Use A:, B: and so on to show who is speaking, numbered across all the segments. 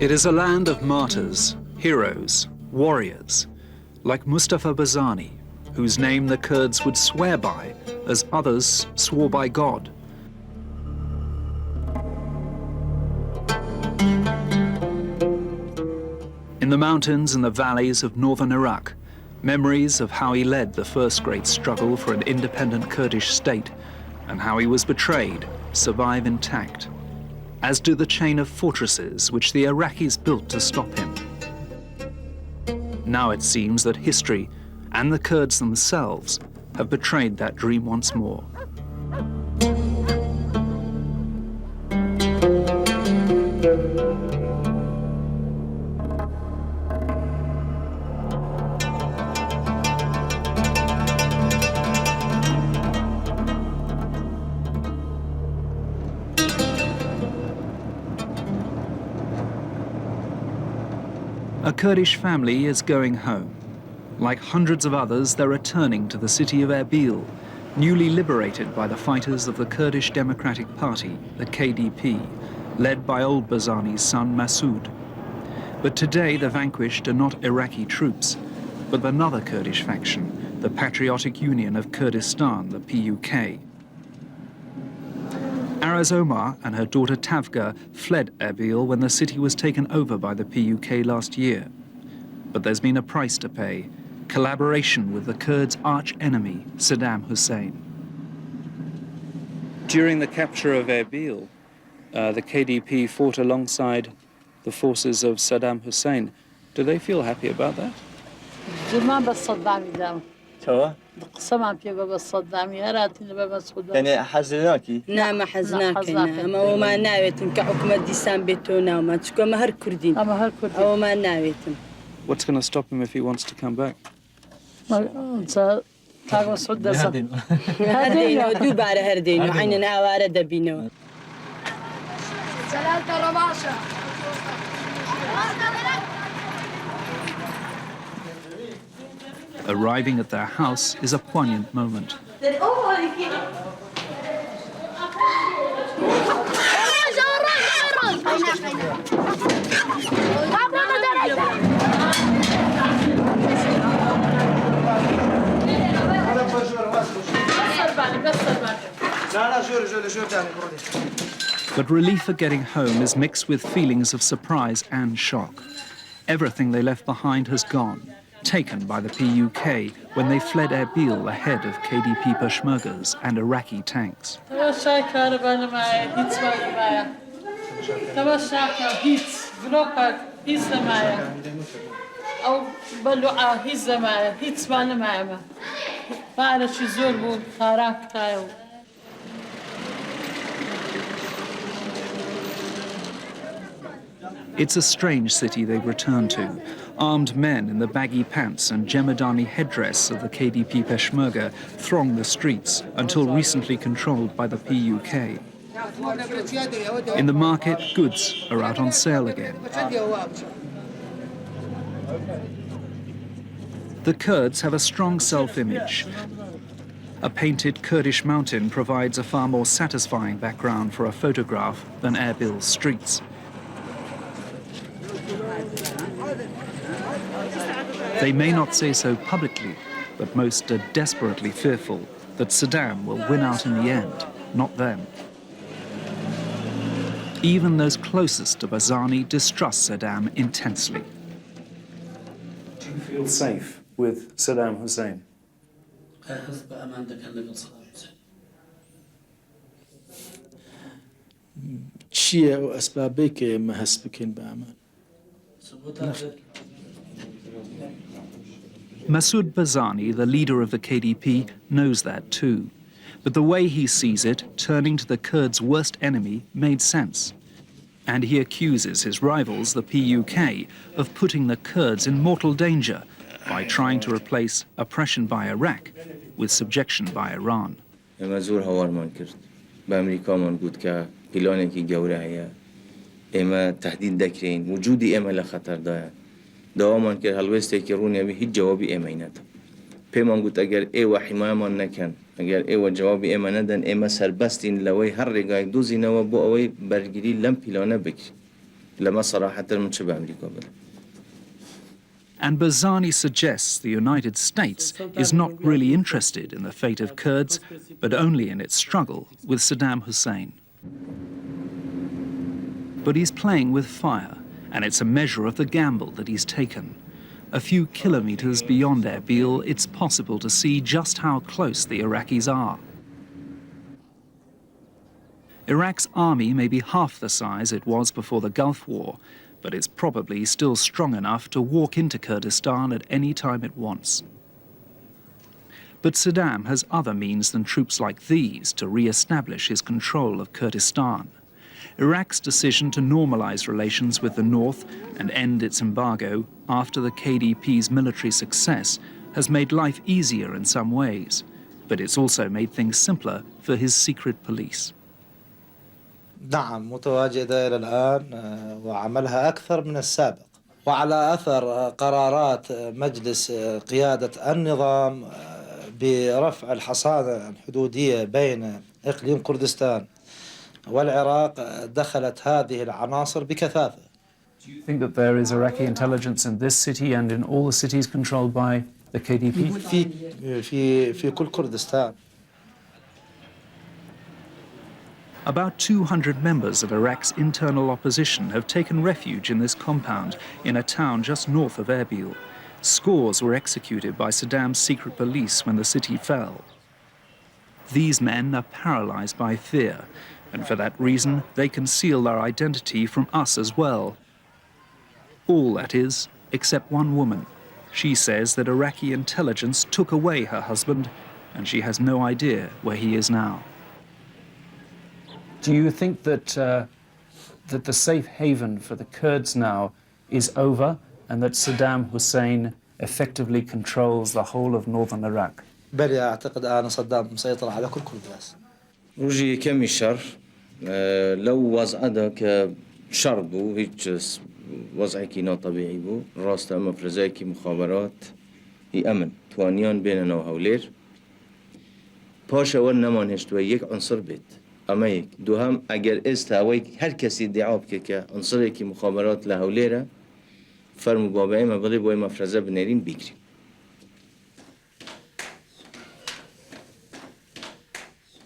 A: It is a land of martyrs, heroes, warriors, like Mustafa Barzani, whose name the Kurds would swear by as others swore by God. In the mountains and the valleys of northern Iraq, memories of how he led the first great struggle for an independent Kurdish state and how he was betrayed survive intact, as do the chain of fortresses which the Iraqis built to stop him. Now it seems that history and the Kurds themselves have betrayed that dream once more. A Kurdish family is going home. Like hundreds of others, they're returning to the city of Erbil, newly liberated by the fighters of the Kurdish Democratic Party, the KDP, led by old Barzani's son Massoud. But today the vanquished are not Iraqi troops, but another Kurdish faction, the Patriotic Union of Kurdistan, the PUK. Araz Omar and her daughter Tavga fled Erbil when the city was taken over by the PUK last year. But there's been a price to pay: collaboration with the Kurds' arch-enemy, Saddam Hussein. During the capture of Erbil, the KDP fought alongside the forces of Saddam Hussein. Do they feel happy about that?
B: يعني حزناكي؟ نعم حزناكي أما وما ناويتم كحكومة ديسان بيتونا وما تشكو ما هر كردين أو ما ناويتم.
A: What's going to stop him if he wants to come back?
B: هردينو دوباره هردينو عيننا عوارة دبينو.
A: Arriving at their house is a poignant moment. But relief at getting home is mixed with feelings of surprise and shock. Everything they left behind has gone, taken by the PUK when they fled Erbil ahead of KDP Peshmergas and Iraqi tanks. It's a strange city they've returned to. Armed men in the baggy pants and Jemadani headdress of the KDP Peshmerga throng the streets until recently controlled by the PUK. In the market, goods are out on sale again. The Kurds have a strong self-image. A painted Kurdish mountain provides a far more satisfying background for a photograph than Erbil's streets. They may not say so publicly, but most are desperately fearful that Saddam will win out in the end, not them. Even those closest to Barzani distrust Saddam intensely. Do you feel safe with Saddam Hussein?
C: چیه و اسبابی که ما حس بکن به امان؟
A: Massoud Barzani, the leader of the KDP, knows that too. But the way he sees it, turning to the Kurds' worst enemy, made sense. And he accuses his rivals, the PUK, of putting the Kurds in mortal danger by trying to replace oppression by Iraq with subjection by Iran.
D: دوامان که هلوسته که رونی به هیچ جوابی امینت. پیمان گفت اگر ایوا حمایمان نکن، اگر ایوا جوابی اما ندن، اما سربستین لوی هر رگای دوزی نوا با اوی برگیری لم پیلانه بکر. لما صراحة من شبه أمريكا بلا.
A: And Barzani suggests the United States is not really interested in the fate of Kurds, but only in its struggle with Saddam Hussein. But he's playing with fire, and it's a measure of the gamble that he's taken. A few kilometers beyond Erbil, it's possible to see just how close the Iraqis are. Iraq's army may be half the size it was before the Gulf War, but it's probably still strong enough to walk into Kurdistan at any time it wants. But Saddam has other means than troops like these to re-establish his control of Kurdistan. Iraq's decision to normalize relations with the north and end its embargo after the KDP's military success has made life easier in some ways, but it's also made things simpler for his secret police.
E: نعم متواجدة إلى الآن وعملها أكثر من السابق وعلى أثر قرارات مجلس قيادة النظام برفع الحصانة الحدودية بين إقليم كردستان والعراق دخلت هذه العناصر بكثافة.
A: Do you think that there is Iraqi intelligence in this city and in all the cities controlled by the KDP?
E: في كل كردستان.
A: About 200 members of Iraq's internal opposition have taken refuge in this compound in a town just north of Erbil. Scores were executed by Saddam's secret police when the city fell. These men are paralyzed by fear, and for that reason they conceal their identity from us as well. All, that is, except one woman. She says that Iraqi intelligence took away her husband, and she has no idea where he is now. Do you think that that the safe haven for the Kurds now is over and that Saddam Hussein effectively controls the whole of northern Iraq?
E: بل أعتقد أن صدام مسيطر على كل كرداس.
D: وجي كم الشر لو وضع هذا كشر بو هيك وضع كينا طبيعي بو راست أما فرزاكي مخابرات هي أمن توانيان بيننا وهولير پاشا ون نمانشت و یک عنصر بيت اما یک دوهم اگر استهوی هر کسی ادعا که عنصر کی مخابرات لهوليره فرمو بابای ما بده بای مفرزه بنرین بگیریم.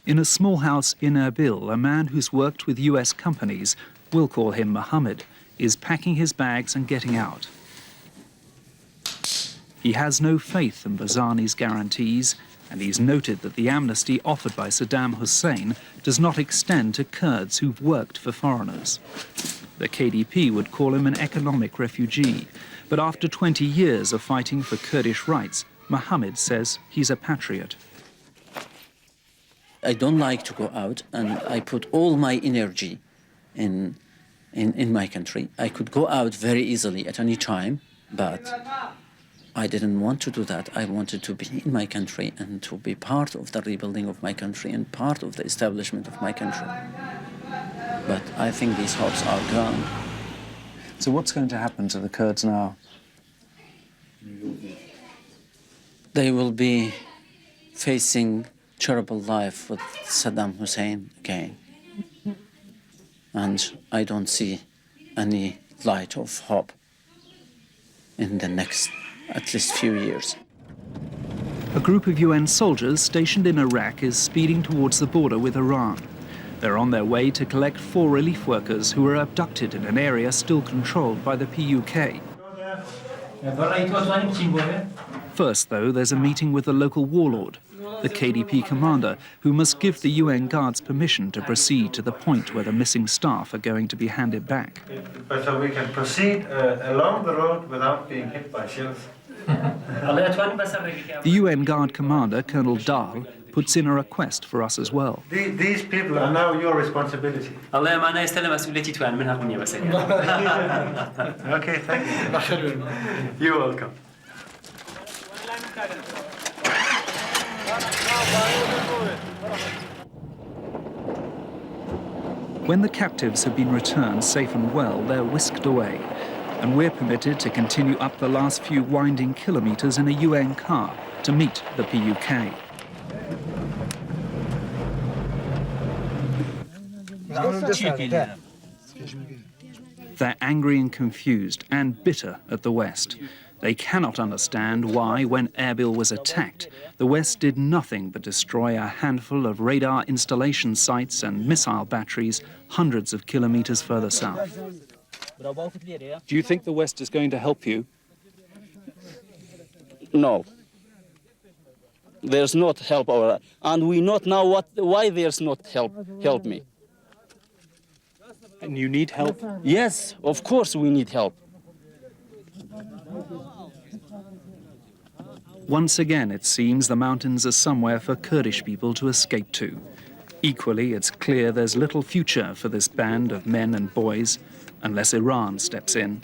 A: In a small house in Erbil, a man who's worked with US companies, we'll call him Mohammed, is packing his bags and getting out. He has no faith in Barzani's guarantees, and he's noted that the amnesty offered by Saddam Hussein does not extend to Kurds who've worked for foreigners. The KDP would call him an economic refugee, but after 20 years of fighting for Kurdish rights, Mohammed says he's a patriot.
F: I don't like to go out, and I put all my energy in my country. I could go out very easily at any time, but I didn't want to do that. I wanted to be in my country and to be part of the rebuilding of my country and part of the establishment of my country. But I think these hopes are gone.
A: So what's going to happen to the Kurds now?
F: They will be facing terrible life with Saddam Hussein again. And I don't see any light of hope in the next at least few years.
A: A group of UN soldiers stationed in Iraq is speeding towards the border with Iran. They're on their way to collect 4 relief workers who were abducted in an area still controlled by the PUK. First, though, there's a meeting with the local warlord, the KDP commander, who must give the UN guards permission to proceed to the point where the missing staff are going to be handed back.
G: But so we can proceed along the road without being hit by shells.
A: The UN guard commander, Colonel Dahl, puts in a request for us as well.
G: These people are now your responsibility. Okay, thank you. You're welcome.
A: When the captives have been returned safe and well, they're whisked away, and we're permitted to continue up the last few winding kilometers in a UN car to meet the PUK. They're angry and confused and bitter at the West. They cannot understand why, when Erbil was attacked, the West did nothing but destroy a handful of radar installation sites and missile batteries hundreds of kilometers further south. Do you think the West is going to help you?
H: No. There's not help, and we not know why there's not help me.
A: And you need help?
H: Yes, of course we need help.
A: Once again, it seems the mountains are somewhere for Kurdish people to escape to. Equally, it's clear there's little future for this band of men and boys unless Iran steps in.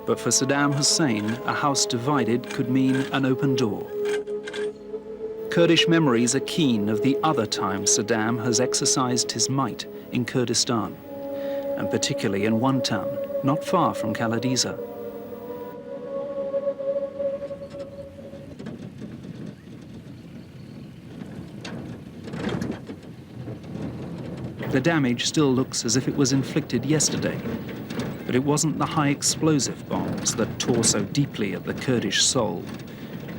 A: But for Saddam Hussein, a house divided could mean an open door. Kurdish memories are keen of the other times Saddam has exercised his might in Kurdistan, and particularly in one town, not far from Khaladiza. The damage still looks as if it was inflicted yesterday, but it wasn't the high explosive bombs that tore so deeply at the Kurdish soul.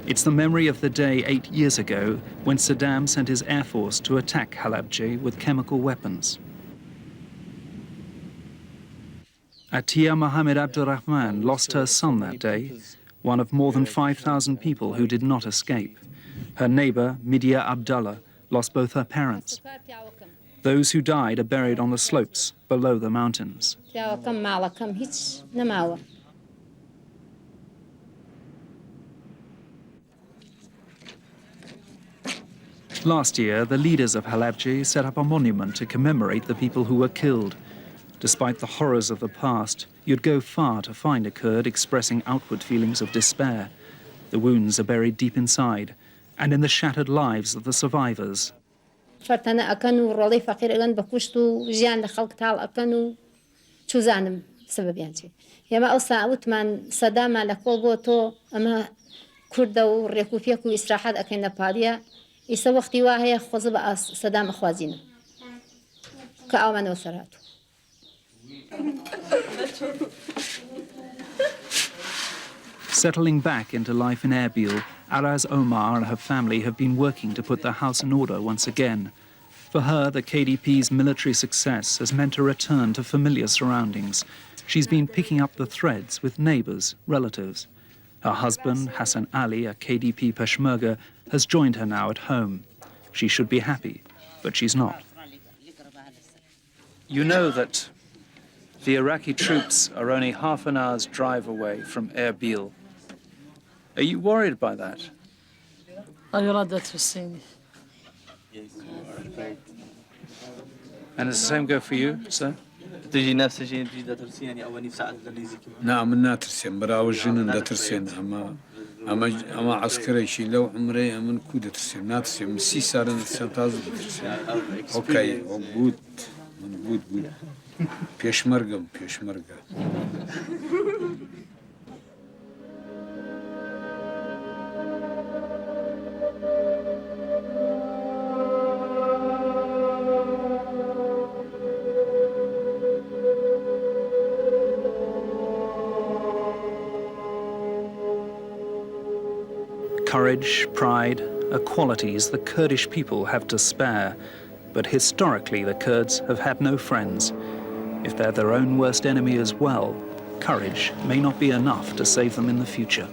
A: It's the memory of the day 8 years ago when Saddam sent his air force to attack Halabja with chemical weapons. Atiya Mohammed Abdurrahman lost her son that day, one of more than 5,000 people who did not escape. Her neighbor, Midia Abdullah, lost both her parents. Those who died are buried on the slopes below the mountains. Last year, the leaders of Halabja set up a monument to commemorate the people who were killed. Despite the horrors of the past, you'd go far to find a Kurd expressing outward feelings of despair. The wounds are buried deep inside, and in the shattered lives of the survivors.
I: فرتنا أكنوا رولي فقير إلان بكوشتو جيان لخلق تعال أكنوا شو زانم سبب يعني يا ما أوصى أوتمان صدام لكول بوتو أما كردا وريكو فيكو إسراحات أكينا باريا إسا وقتي واهي خوزب صدام أخوازينا كأومان وسراتو.
A: Settling back into life in Erbil, Araz Omar and her family have been working to put their house in order once again. For her, the KDP's military success has meant a return to familiar surroundings. She's been picking up the threads with neighbors, relatives. Her husband, Hassan Ali, a KDP Peshmerga, has joined her now at home. She should be happy, but she's not. You know that the Iraqi troops are only half an hour's drive away from Erbil. Are you worried by that? And does the same go for you, sir?
J: نعم ناترسين براوجين ناترسين أما عسكري شيء لو عمري أمن كود ترسين ناترسين مسي صار ناترسين تازو ترسين أوكي good good بيشمرقم
A: Courage, pride are qualities the Kurdish people have to spare, but historically the Kurds have had no friends. If they're their own worst enemy as well, courage may not be enough to save them in the future.